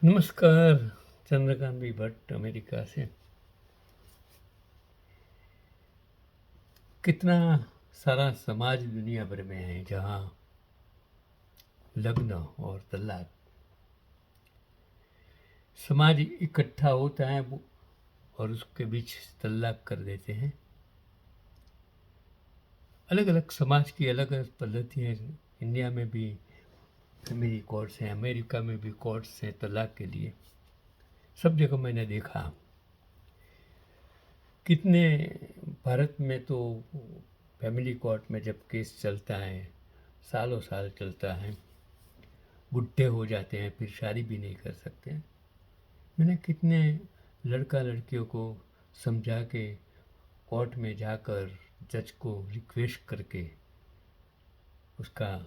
नमस्कार। Chandrakant B Bhatt America से। कितना सारा समाज दुनिया भर में है जहाँ लग्न और तलाक समाज इकट्ठा होता है और उसके बीच तलाक कर देते हैं। अलग अलग समाज की अलग अलग पद्धतियाँ। इंडिया में भी फैमिली कोर्ट्स हैं, अमेरिका में भी कोर्ट्स हैं तलाक के लिए। सब जगह मैंने देखा। कितने भारत में तो फैमिली कोर्ट में जब केस चलता है सालों साल चलता है, बुढ़े हो जाते हैं, फिर शादी भी नहीं कर सकते। मैंने कितने लड़का लड़कियों को समझा के कोर्ट में जाकर जज को रिक्वेस्ट करके उसका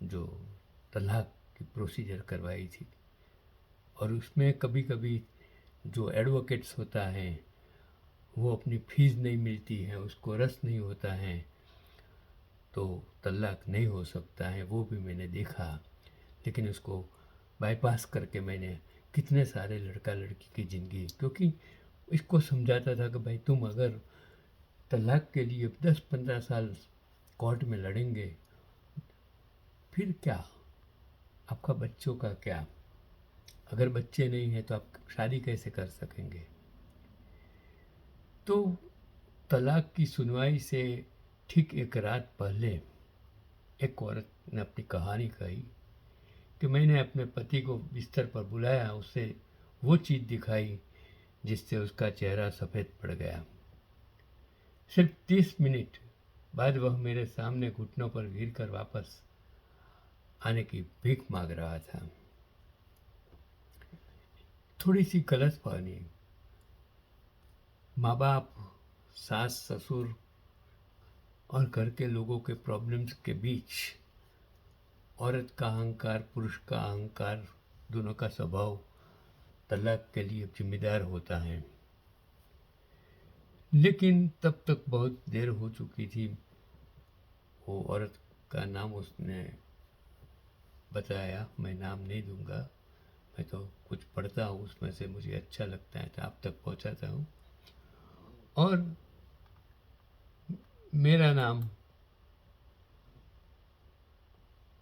जो तलाक की प्रोसीजर करवाई थी। और उसमें कभी कभी जो एडवोकेट्स होता है वो अपनी फीस नहीं मिलती है, उसको रस नहीं होता है, तो तलाक नहीं हो सकता है। वो भी मैंने देखा। लेकिन उसको बाईपास करके मैंने कितने सारे लड़का लड़की की ज़िंदगी, क्योंकि इसको समझाता था कि भाई तुम अगर तलाक के लिए 10-15 साल कोर्ट में लड़ेंगे फिर क्या, आपका बच्चों का क्या? अगर बच्चे नहीं हैं तो आप शादी कैसे कर सकेंगे? तो तलाक की सुनवाई से ठीक एक रात पहले एक औरत ने अपनी कहानी कही कि मैंने अपने पति को बिस्तर पर बुलाया, उससे वो चीज़ दिखाई जिससे उसका चेहरा सफ़ेद पड़ गया। सिर्फ 30 मिनट बाद वह मेरे सामने घुटनों पर गिर कर वापस आने की भीख मांग रहा था। थोड़ी सी गलतफहमी, माँ बाप, सास ससुर और घर के लोगों के प्रॉब्लम्स के बीच औरत का अहंकार, पुरुष का अहंकार, दोनों का स्वभाव तलाक के लिए जिम्मेदार होता है। लेकिन तब तक बहुत देर हो चुकी थी। वो औरत का नाम उसने बताया, मैं नाम नहीं दूंगा। मैं तो कुछ पढ़ता हूँ उसमें से मुझे अच्छा लगता है तो आप तक पहुँचाता हूँ। और मेरा नाम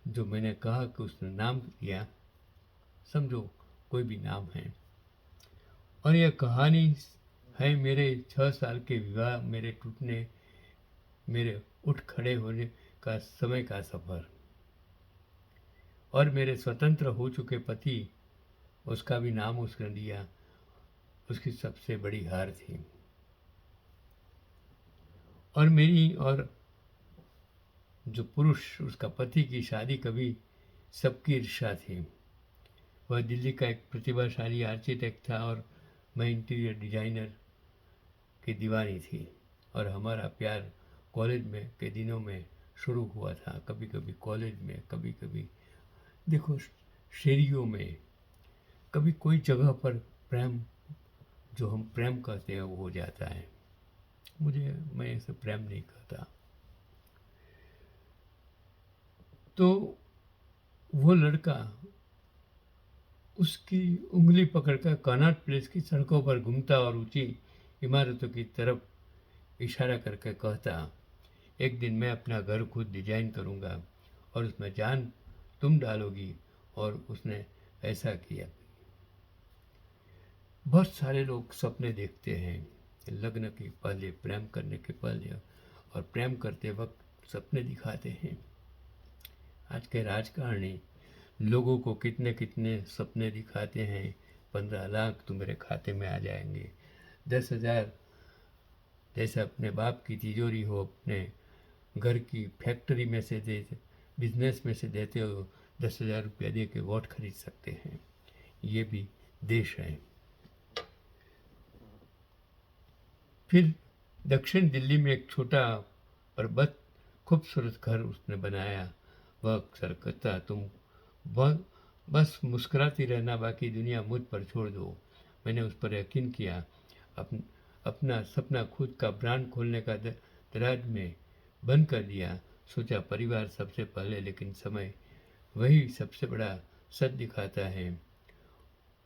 जो मैंने कहा कि उसने नाम लिया, समझो कोई भी नाम है। और यह कहानी है मेरे 6 साल के विवाह, मेरे टूटने, मेरे उठ खड़े होने का समय का सफ़र, और मेरे स्वतंत्र हो चुके पति, उसका भी नाम उसने दिया। उसकी सबसे बड़ी हार थी। और मेरी और जो पुरुष उसका पति की शादी कभी सबकी ईर्ष्या थी। वह दिल्ली का एक प्रतिभाशाली आर्किटेक्ट था और मैं इंटीरियर डिजाइनर की दीवानी थी। और हमारा प्यार कॉलेज में के दिनों में शुरू हुआ था। कभी कभी कॉलेज में, कभी कभी देखो शेरियों में, कभी कोई जगह पर प्रेम, जो हम प्रेम कहते हैं वो हो जाता है। मैं इसे प्रेम नहीं कहता। तो वो लड़का उसकी उंगली पकड़कर कनॉट प्लेस की सड़कों पर घूमता और ऊंची इमारतों की तरफ इशारा करके कहता, एक दिन मैं अपना घर खुद डिजाइन करूंगा और उसमें जान तुम डालोगी। और उसने ऐसा किया। बहुत सारे लोग सपने देखते हैं लग्न के पहले, प्रेम करने के पहले, और प्रेम करते वक्त सपने दिखाते हैं। आज के राजकारणी लोगों को कितने कितने सपने दिखाते हैं। 15 लाख तुम्हारे खाते में आ जाएंगे, 10,000 जैसे अपने बाप की तिजोरी हो, अपने घर की फैक्ट्री में से दे, बिजनेस में से देते हो, 10,000 रुपया दे के वोट खरीद सकते हैं। ये भी देश है। फिर दक्षिण दिल्ली में एक छोटा पर बहुत खूबसूरत घर उसने बनाया। वह अक्सर कहता, तुम बस मुस्कुराती रहना, बाकी दुनिया मुझ पर छोड़ दो। मैंने उस पर यकीन किया। अपना सपना खुद का ब्रांड खोलने का दराज में बंद कर दिया। सोचा परिवार सबसे पहले, लेकिन समय वही सबसे बड़ा सच दिखाता है।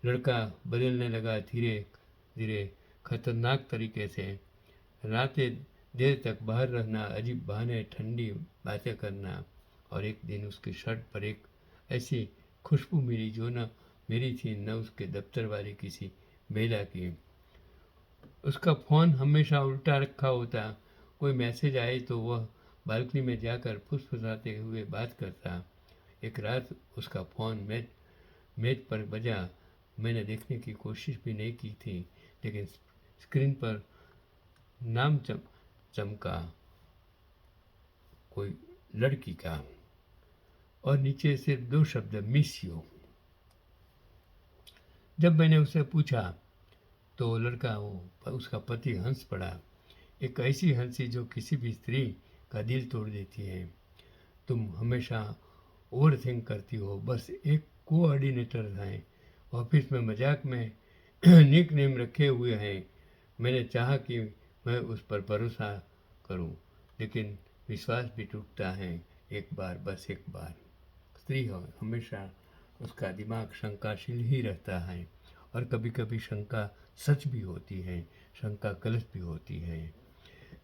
लड़का बदलने लगा धीरे धीरे, खतरनाक तरीके से। रातें देर तक बाहर रहना, अजीब बहाने, ठंडी बातें करना। और एक दिन उसकी शर्ट पर एक ऐसी खुशबू मिली जो न मेरी थी न उसके दफ्तर वाली किसी महिला की। उसका फ़ोन हमेशा उल्टा रखा होता। कोई मैसेज आए तो वह बालकनी में जाकर फुसफुसाते हुए बात करता। एक रात उसका फ़ोन मेज मेज पर बजा। मैंने देखने की कोशिश भी नहीं की थी, लेकिन स्क्रीन पर नाम चमका, कोई लड़की का, और नीचे सिर्फ 2 शब्द, मिस यू। जब मैंने उससे पूछा तो लड़का, वो उसका पति, हंस पड़ा। एक ऐसी हंसी जो किसी भी स्त्री का दिल तोड़ देती है। तुम हमेशा ओवर थिंक करती हो, बस एक कोऑर्डिनेटर हैं, ऑफिस में मजाक में निक नेम रखे हुए हैं। मैंने चाहा कि मैं उस पर भरोसा करूं, लेकिन विश्वास भी टूटता है एक बार, बस एक बार। स्त्री हो हमेशा, उसका दिमाग शंकाशील ही रहता है, और कभी कभी शंका सच भी होती है, शंका गलत भी होती है।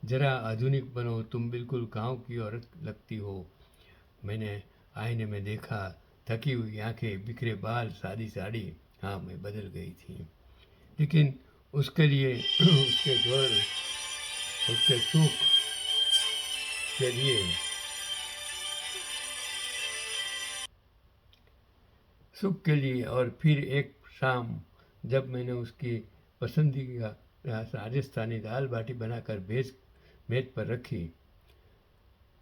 जरा आधुनिक बनो, तुम बिल्कुल गांव की औरत लगती हो। मैंने आईने में देखा, थकी हुई आंखें, बिखरे बाल, सादी साड़ी। हाँ, मैं बदल गई थी, लेकिन उसके लिए उसके घर, उसके सुख के लिए, सुख के लिए। और फिर एक शाम जब मैंने उसकी पसंदीदा राजस्थानी दाल बाटी बनाकर मेज पर रखी,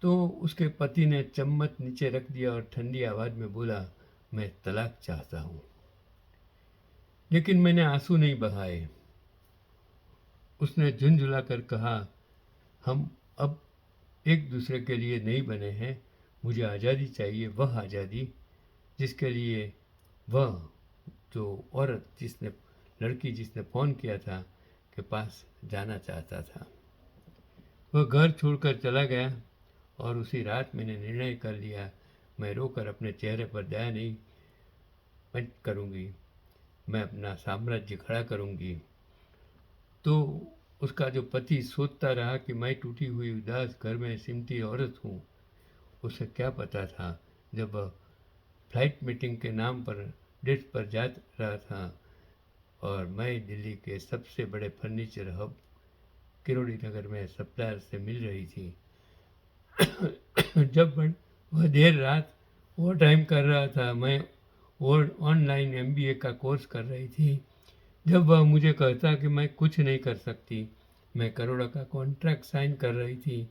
तो उसके पति ने चम्मच नीचे रख दिया और ठंडी आवाज में बोला, मैं तलाक चाहता हूँ। लेकिन मैंने आंसू नहीं बहाए। उसने झुंझुला कर कहा, हम अब एक दूसरे के लिए नहीं बने हैं। मुझे आज़ादी चाहिए, वह आज़ादी जिसके लिए वह, जो औरत, जिसने, लड़की जिसने फ़ोन किया था, के पास जाना चाहता था। वह घर छोड़कर चला गया, और उसी रात मैंने निर्णय कर लिया, मैं रोकर अपने चेहरे पर दया नहीं मत करूँगी, मैं अपना साम्राज्य खड़ा करूँगी। तो उसका जो पति सोचता रहा कि मैं टूटी हुई उदास घर में सिमटी औरत हूँ। उसे क्या पता था, जब वह फ्लाइट मीटिंग के नाम पर डेट पर जा रहा था और मैं दिल्ली के सबसे बड़े फर्नीचर हब किरोड़ी नगर में सप्लायर से मिल रही थी। जब वह देर रात ओवर टाइम कर रहा था, मैं और ऑनलाइन MBA का कोर्स कर रही थी। जब वह मुझे कहता कि मैं कुछ नहीं कर सकती, मैं करोड़ों का कॉन्ट्रैक्ट साइन कर रही थी।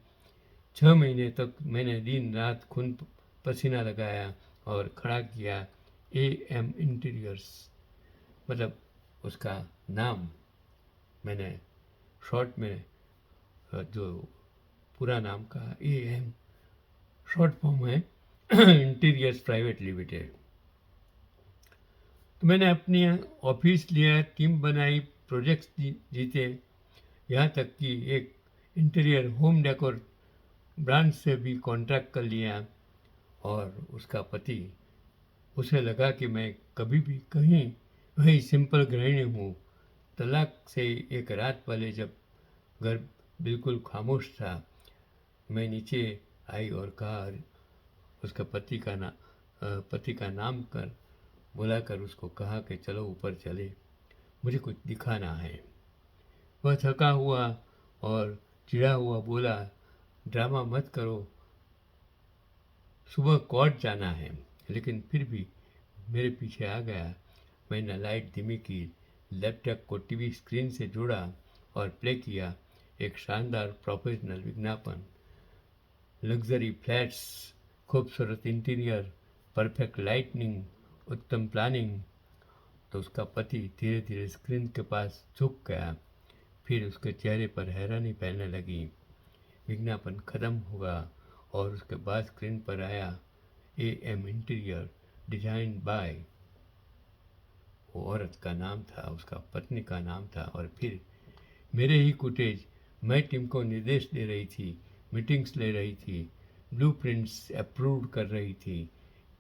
6 महीने तक मैंने दिन रात खून पसीना लगाया और खड़ा किया AM इंटीरियर्स, मतलब उसका नाम मैंने शॉर्ट में, जो पूरा नाम का AM शॉर्ट फॉर्म है इंटीरियर्स प्राइवेट लिमिटेड। तो मैंने अपनी ऑफिस लिया, टीम बनाई, प्रोजेक्ट्स जीते, यहाँ तक कि एक इंटीरियर होम डेकोर ब्रांड से भी कॉन्ट्रैक्ट कर लिया। और उसका पति, उसे लगा कि मैं कभी भी कहीं वही सिंपल गृहिणी हूँ। तलाक से एक रात पहले जब घर बिल्कुल खामोश था, मैं नीचे आई और कहा, उसका पति का नाम कर बुलाकर उसको कहा कि चलो ऊपर चले, मुझे कुछ दिखाना है। वह थका हुआ और चिढ़ा हुआ बोला, ड्रामा मत करो, सुबह कोर्ट जाना है। लेकिन फिर भी मेरे पीछे आ गया। मैंने लाइट धीमी की, लैपटॉप को टीवी स्क्रीन से जोड़ा और प्ले किया एक शानदार प्रोफेशनल विज्ञापन, लग्जरी फ्लैट्स, खूबसूरत इंटीरियर, परफेक्ट लाइटनिंग, उत्तम प्लानिंग। तो उसका पति धीरे धीरे स्क्रीन के पास झुक गया। फिर उसके चेहरे पर हैरानी फैलने लगी। विज्ञापन खत्म हुआ और उसके बाद स्क्रीन पर आया, AM इंटीरियर डिजाइन बाय। वो औरत का नाम था, उसका पत्नी का नाम था। और फिर मेरे ही फुटेज, मैं टीम को निर्देश दे रही थी, मीटिंग्स ले रही थी, ब्लूप्रिंट्स अप्रूव कर रही थी।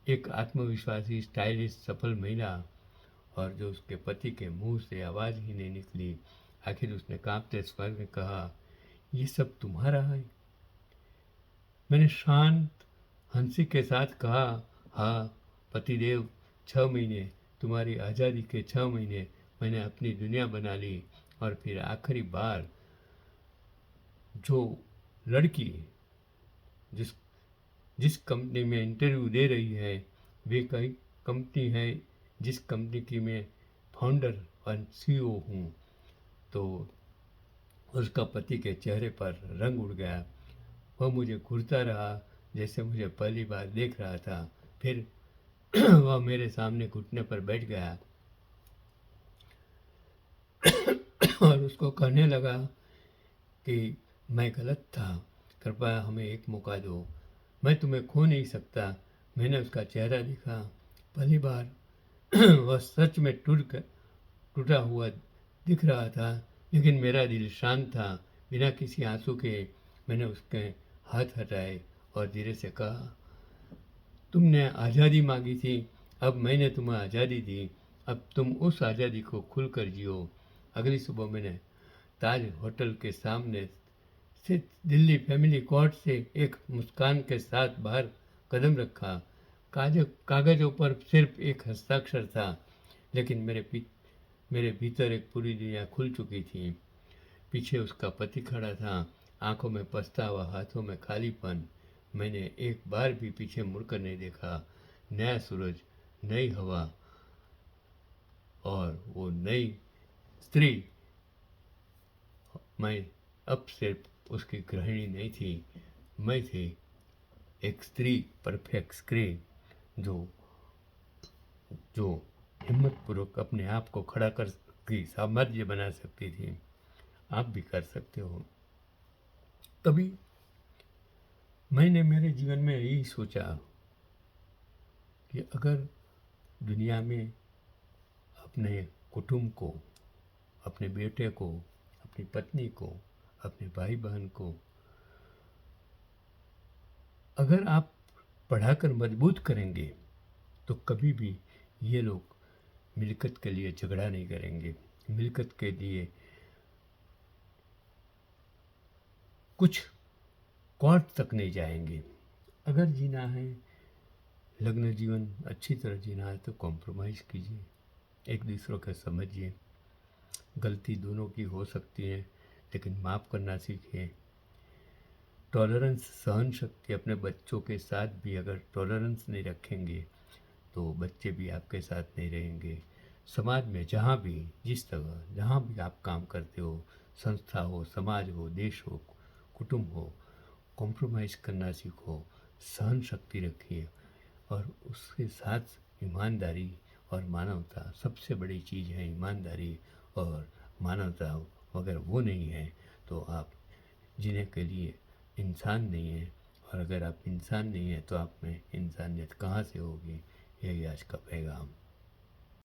एक आत्मविश्वासी, स्टाइलिश, सफल महिला। और जो उसके पति के मुंह से आवाज़ ही नहीं निकली। आखिर उसने कांपते स्वर में कहा, ये सब तुम्हारा है? मैंने शांत हंसी के साथ कहा, हाँ पतिदेव, 6 महीने, तुम्हारी आज़ादी के 6 महीने मैंने अपनी दुनिया बना ली। और फिर आखिरी बार जो लड़की जिस जिस कंपनी में इंटरव्यू दे रही है, वे कई कंपनी है जिस कंपनी की मैं फाउंडर और सीईओ हूँ। तो उसका पति के चेहरे पर रंग उड़ गया। वह मुझे घूरता रहा जैसे मुझे पहली बार देख रहा था। फिर वह मेरे सामने घुटने पर बैठ गया और उसको कहने लगा कि मैं गलत था, कृपया हमें एक मौका दो, मैं तुम्हें खो नहीं सकता। मैंने उसका चेहरा देखा। पहली बार वह सच में टूटा हुआ दिख रहा था, लेकिन मेरा दिल शांत था। बिना किसी आंसू के मैंने उसके हाथ हटाए और धीरे से कहा, तुमने आज़ादी मांगी थी, अब मैंने तुम्हें आज़ादी दी। अब तुम उस आज़ादी को खुलकर जियो। अगली सुबह मैंने ताज होटल के सामने से दिल्ली फैमिली कोर्ट से एक मुस्कान के साथ बाहर कदम रखा। कागजों पर सिर्फ एक हस्ताक्षर था, लेकिन मेरे भीतर एक पूरी दुनिया खुल चुकी थी। पीछे उसका पति खड़ा था, आंखों में पछतावा, हाथों में खालीपन। मैंने एक बार भी पीछे मुड़कर नहीं देखा। नया सूरज, नई हवा और वो नई स्त्री। मैं अब सिर्फ उसकी गृहिणी नहीं थी, मैं थी एक स्त्री, परफेक्ट स्त्री, जो जो हिम्मतपूर्वक अपने आप को खड़ा कर की साम्राज्य बना सकती थी। आप भी कर सकते हो। तभी मैंने मेरे जीवन में यही सोचा कि अगर दुनिया में अपने कुटुंब को, अपने बेटे को, अपनी पत्नी को, अपने भाई बहन को अगर आप पढ़ाकर मजबूत करेंगे, तो कभी भी ये लोग मिल्कियत के लिए झगड़ा नहीं करेंगे, मिल्कियत के लिए कुछ कोर्ट तक नहीं जाएंगे। अगर जीना है, लग्न जीवन अच्छी तरह जीना है, तो कॉम्प्रोमाइज़ कीजिए, एक दूसरों को समझिए। गलती दोनों की हो सकती है, लेकिन माफ़ करना सीखिए। टॉलरेंस, सहन शक्ति, अपने बच्चों के साथ भी अगर टॉलरेंस नहीं रखेंगे, तो बच्चे भी आपके साथ नहीं रहेंगे। समाज में जहाँ भी, जिस तरह जहाँ भी आप काम करते हो, संस्था हो, समाज हो, देश हो, कुटुंब हो, कॉम्प्रोमाइज़ करना सीखो, सहन शक्ति रखिए और उसके साथ ईमानदारी और मानवता। सबसे बड़ी चीज़ है ईमानदारी और मानवता। अगर वो नहीं है तो आप जीने के लिए इंसान नहीं है, और अगर आप इंसान नहीं है तो आप में इंसानियत कहाँ से होगी। यही आज का पैगाम।